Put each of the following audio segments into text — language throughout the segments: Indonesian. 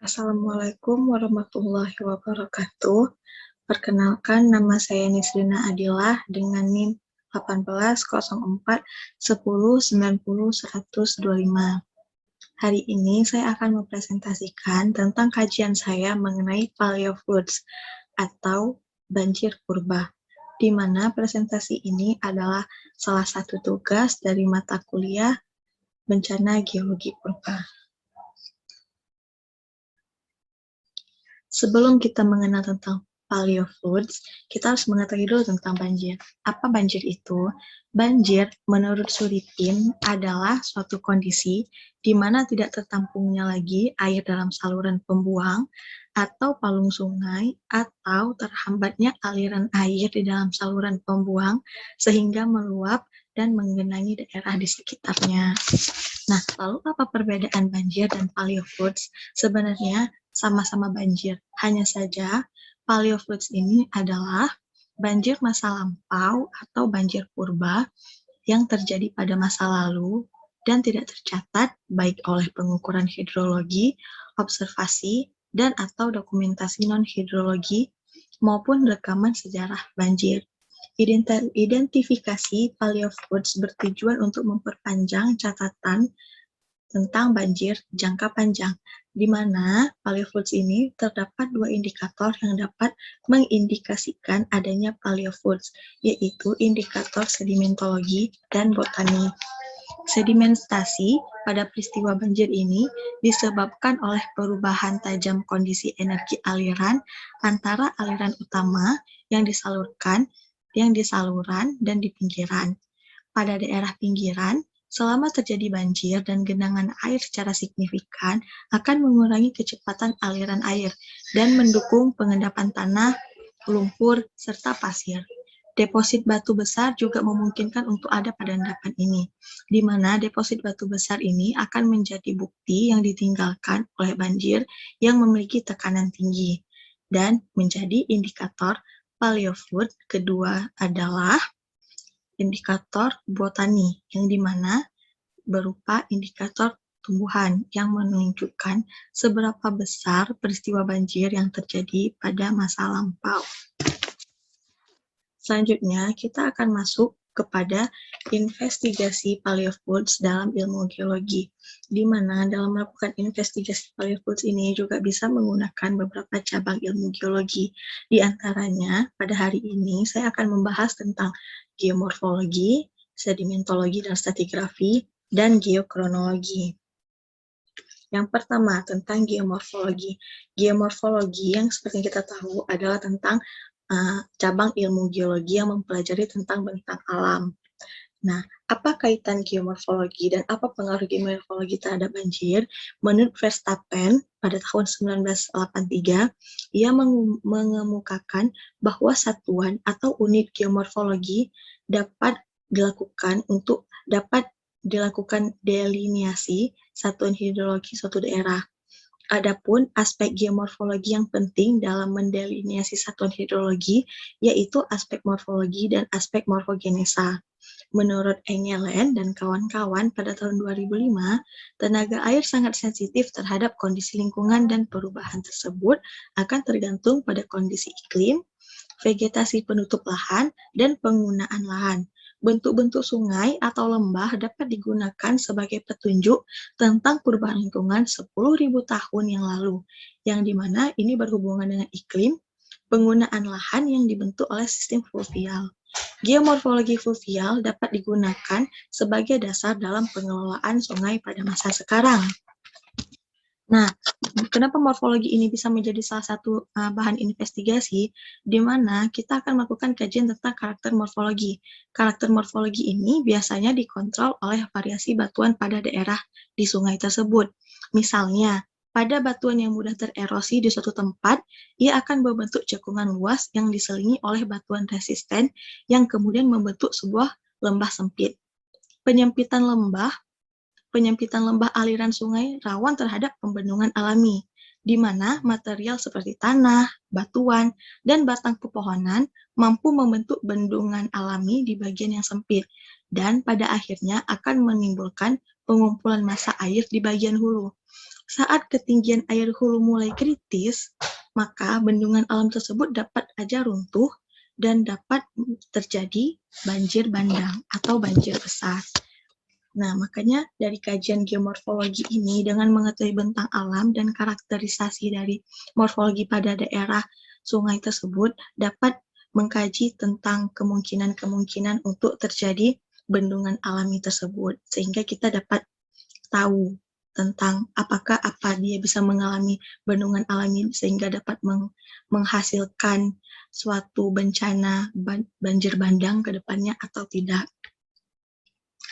Assalamualaikum warahmatullahi wabarakatuh. Perkenalkan, nama saya Nisrina Adilah dengan NIM 180410900125. Hari ini saya akan mempresentasikan tentang kajian saya mengenai paleo floods atau banjir purba, di mana presentasi ini adalah salah satu tugas dari mata kuliah bencana geologi purba. Sebelum kita mengenal tentang paleo floods, kita harus mengetahui dulu tentang banjir. Apa banjir itu? Banjir, menurut Suripin, adalah suatu kondisi di mana tidak tertampungnya lagi air dalam saluran pembuang atau palung sungai atau terhambatnya aliran air di dalam saluran pembuang sehingga meluap dan menggenangi daerah di sekitarnya. Nah, lalu apa perbedaan banjir dan paleo floods? Sebenarnya sama-sama banjir. Hanya saja paleo floods ini adalah banjir masa lampau atau banjir purba yang terjadi pada masa lalu dan tidak tercatat baik oleh pengukuran hidrologi, observasi, dan atau dokumentasi non-hidrologi maupun rekaman sejarah banjir. Identifikasi paleo floods bertujuan untuk memperpanjang catatan tentang banjir jangka panjang, di mana paleo floods ini terdapat dua indikator yang dapat mengindikasikan adanya paleo floods, yaitu indikator sedimentologi dan botani. Sedimentasi pada peristiwa banjir ini disebabkan oleh perubahan tajam kondisi energi aliran antara aliran utama yang disalurkan, di saluran, dan di pinggiran. Pada daerah pinggiran, selama terjadi banjir dan genangan air secara signifikan akan mengurangi kecepatan aliran air dan mendukung pengendapan tanah, lumpur, serta pasir. Deposit batu besar juga memungkinkan untuk ada pada endapan ini, di mana deposit batu besar ini akan menjadi bukti yang ditinggalkan oleh banjir yang memiliki tekanan tinggi. Dan menjadi indikator paleo flood kedua adalah indikator botani, yang dimana berupa indikator tumbuhan yang menunjukkan seberapa besar peristiwa banjir yang terjadi pada masa lampau. Selanjutnya, kita akan masuk kepada investigasi paleo floods dalam ilmu geologi, di mana dalam melakukan investigasi paleo floods ini juga bisa menggunakan beberapa cabang ilmu geologi. Di antaranya, pada hari ini saya akan membahas tentang geomorfologi, sedimentologi dan stratigrafi, dan geokronologi. Yang pertama, tentang geomorfologi. Geomorfologi yang seperti yang kita tahu adalah tentang cabang ilmu geologi yang mempelajari tentang bentang alam. Nah, apa kaitan geomorfologi dan apa pengaruh geomorfologi terhadap banjir? Menurut Verstappen pada tahun 1983, ia mengemukakan bahwa satuan atau unit geomorfologi dapat dilakukan deliniasi satuan hidrologi suatu daerah. Adapun aspek geomorfologi yang penting dalam mendeliniasi satuan hidrologi yaitu aspek morfologi dan aspek morfogenesa. Menurut Engelen dan kawan-kawan pada tahun 2005, tenaga air sangat sensitif terhadap kondisi lingkungan dan perubahan tersebut akan tergantung pada kondisi iklim, vegetasi penutup lahan, dan penggunaan lahan. Bentuk-bentuk sungai atau lembah dapat digunakan sebagai petunjuk tentang perubahan lingkungan 10.000 tahun yang lalu, yang dimana ini berhubungan dengan iklim, penggunaan lahan yang dibentuk oleh sistem fluvial. Geomorfologi fluvial dapat digunakan sebagai dasar dalam pengelolaan sungai pada masa sekarang. Nah, kenapa morfologi ini bisa menjadi salah satu bahan investigasi, di mana kita akan melakukan kajian tentang karakter morfologi. Karakter morfologi ini biasanya dikontrol oleh variasi batuan pada daerah di sungai tersebut. Misalnya, pada batuan yang mudah tererosi di suatu tempat, ia akan membentuk cekungan luas yang diselingi oleh batuan resisten yang kemudian membentuk sebuah lembah sempit. Penyempitan lembah aliran sungai rawan terhadap pembendungan alami, di mana material seperti tanah, batuan, dan batang pepohonan mampu membentuk bendungan alami di bagian yang sempit, dan pada akhirnya akan menimbulkan pengumpulan massa air di bagian hulu. Saat ketinggian air hulu mulai kritis, maka bendungan alam tersebut dapat aja runtuh dan dapat terjadi banjir bandang atau banjir besar. Nah, makanya dari kajian geomorfologi ini dengan mengetahui bentang alam dan karakterisasi dari morfologi pada daerah sungai tersebut dapat mengkaji tentang kemungkinan-kemungkinan untuk terjadi bendungan alami tersebut, sehingga kita dapat tahu tentang apakah apa dia bisa mengalami bendungan alami sehingga dapat menghasilkan suatu bencana banjir bandang ke depannya atau tidak.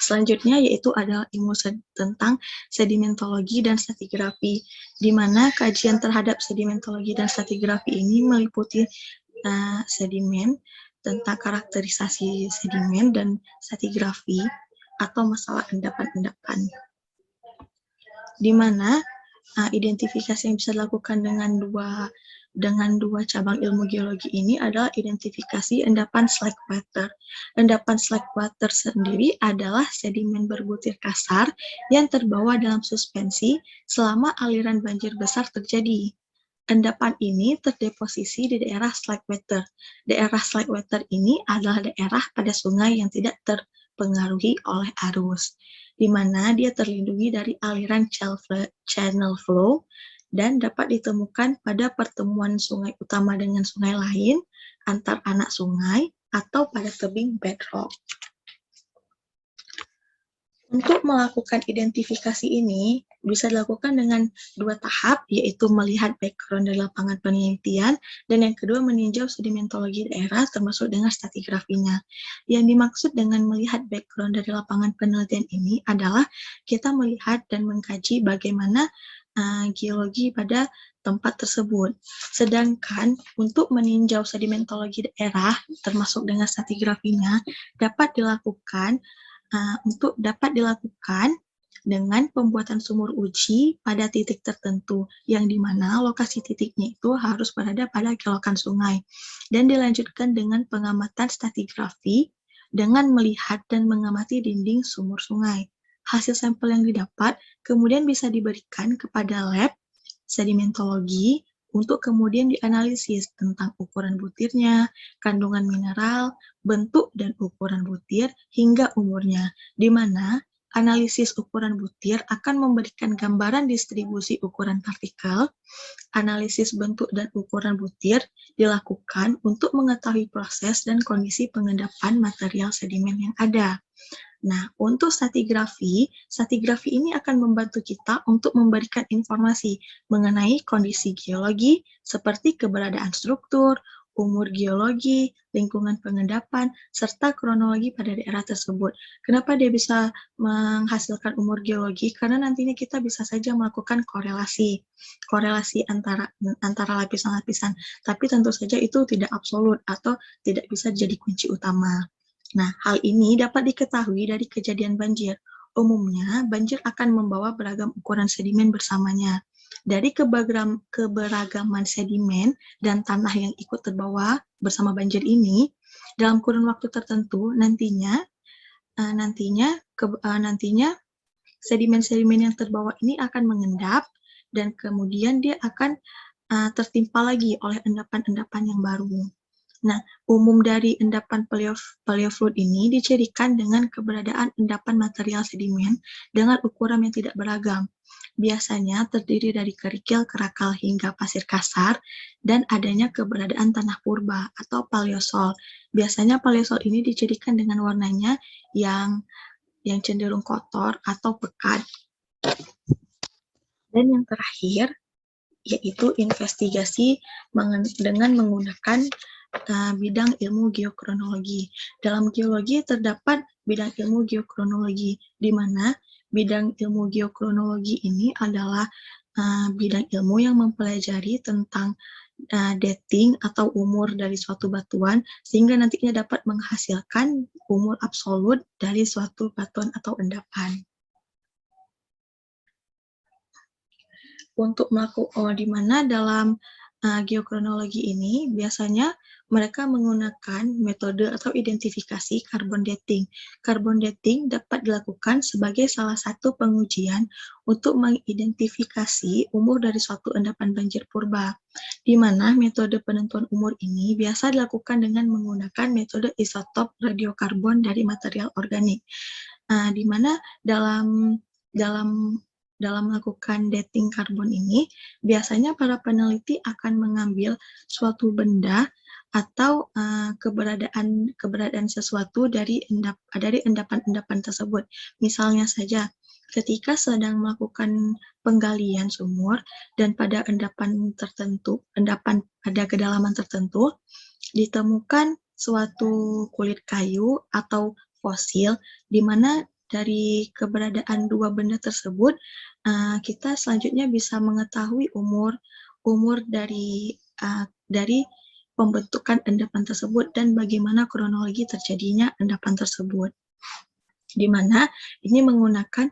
Selanjutnya yaitu adalah ilmu tentang sedimentologi dan stratigrafi, di mana kajian terhadap sedimentologi dan stratigrafi ini meliputi sedimen, tentang karakterisasi sedimen dan stratigrafi atau masalah endapan-endapan. Di mana identifikasi yang bisa dilakukan dengan dua cabang ilmu geologi ini adalah identifikasi endapan slackwater. Endapan slackwater sendiri adalah sedimen berbutir kasar yang terbawa dalam suspensi selama aliran banjir besar terjadi. Endapan ini terdeposisi di daerah slackwater. Daerah slackwater ini adalah daerah pada sungai yang tidak terpengaruhi oleh arus, di mana dia terlindungi dari aliran channel flow dan dapat ditemukan pada pertemuan sungai utama dengan sungai lain, antar anak sungai, atau pada tebing bedrock. Untuk melakukan identifikasi ini bisa dilakukan dengan dua tahap, yaitu melihat background dari lapangan penelitian, dan yang kedua meninjau sedimentologi daerah termasuk dengan stratigrafinya. Yang dimaksud dengan melihat background dari lapangan penelitian ini adalah kita melihat dan mengkaji bagaimana geologi pada tempat tersebut. Sedangkan untuk meninjau sedimentologi daerah termasuk dengan stratigrafinya dapat dilakukan dengan pembuatan sumur uji pada titik tertentu, yang dimana lokasi titiknya itu harus berada pada kelokan sungai, dan dilanjutkan dengan pengamatan stratigrafi dengan melihat dan mengamati dinding sumur sungai. Hasil sampel yang didapat kemudian bisa diberikan kepada lab sedimentologi untuk kemudian dianalisis tentang ukuran butirnya, kandungan mineral, bentuk dan ukuran butir, hingga umurnya, di mana analisis ukuran butir akan memberikan gambaran distribusi ukuran partikel. Analisis bentuk dan ukuran butir dilakukan untuk mengetahui proses dan kondisi pengendapan material sedimen yang ada. Nah, untuk stratigrafi ini akan membantu kita untuk memberikan informasi mengenai kondisi geologi seperti keberadaan struktur, umur geologi, lingkungan pengendapan, serta kronologi pada daerah tersebut. Kenapa dia bisa menghasilkan umur geologi? Karena nantinya kita bisa saja melakukan korelasi antara lapisan-lapisan, tapi tentu saja itu tidak absolut atau tidak bisa jadi kunci utama. Nah, hal ini dapat diketahui dari kejadian banjir. Umumnya, banjir akan membawa beragam ukuran sedimen bersamanya. Dari keberagaman sedimen dan tanah yang ikut terbawa bersama banjir ini, dalam kurun waktu tertentu nantinya sedimen-sedimen yang terbawa ini akan mengendap dan kemudian dia akan tertimpa lagi oleh endapan-endapan yang baru. Nah, umum dari endapan paleofluid ini dicirikan dengan keberadaan endapan material sedimen dengan ukuran yang tidak beragam. Biasanya terdiri dari kerikil, kerakal, hingga pasir kasar, dan adanya keberadaan tanah purba atau paleosol. Biasanya paleosol ini dicirikan dengan warnanya yang cenderung kotor atau pekat. Dan yang terakhir, yaitu investigasi dengan menggunakan bidang ilmu geokronologi. Dalam geologi terdapat bidang ilmu geokronologi, di mana bidang ilmu geokronologi ini adalah bidang ilmu yang mempelajari tentang dating atau umur dari suatu batuan, sehingga nantinya dapat menghasilkan umur absolut dari suatu batuan atau endapan. Untuk melakukan di mana dalam Geokronologi ini biasanya mereka menggunakan metode atau identifikasi carbon dating. Carbon dating dapat dilakukan sebagai salah satu pengujian untuk mengidentifikasi umur dari suatu endapan banjir purba, di mana metode penentuan umur ini biasa dilakukan dengan menggunakan metode isotop radiokarbon dari material organik. Di mana dalam dalam dalam melakukan dating karbon ini, biasanya para peneliti akan mengambil suatu benda atau keberadaan sesuatu dari endapan-endapan tersebut. Misalnya saja, ketika sedang melakukan penggalian sumur dan pada endapan pada kedalaman tertentu, ditemukan suatu kulit kayu atau fosil, di mana dari keberadaan dua benda tersebut, kita selanjutnya bisa mengetahui umur dari pembentukan endapan tersebut dan bagaimana kronologi terjadinya endapan tersebut. Di mana ini menggunakan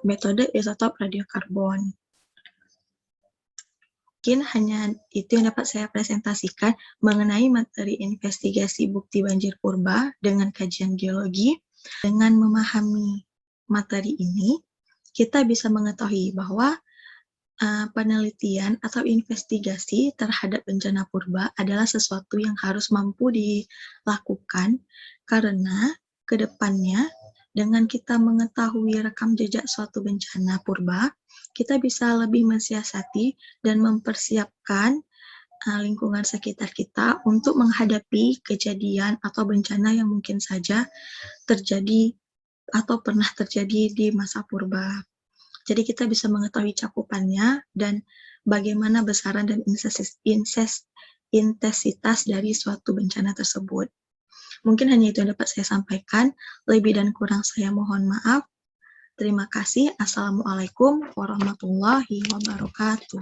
metode isotop radiokarbon. Mungkin hanya itu yang dapat saya presentasikan mengenai materi investigasi bukti banjir purba dengan kajian geologi. Dengan memahami materi ini, kita bisa mengetahui bahwa penelitian atau investigasi terhadap bencana purba adalah sesuatu yang harus mampu dilakukan karena ke depannya dengan kita mengetahui rekam jejak suatu bencana purba, kita bisa lebih mensiasati dan mempersiapkan lingkungan sekitar kita untuk menghadapi kejadian atau bencana yang mungkin saja terjadi atau pernah terjadi di masa purba. Jadi kita bisa mengetahui cakupannya dan bagaimana besaran dan intensitas dari suatu bencana tersebut. Mungkin hanya itu yang dapat saya sampaikan. Lebih dan kurang saya mohon maaf. Terima kasih. Assalamualaikum warahmatullahi wabarakatuh.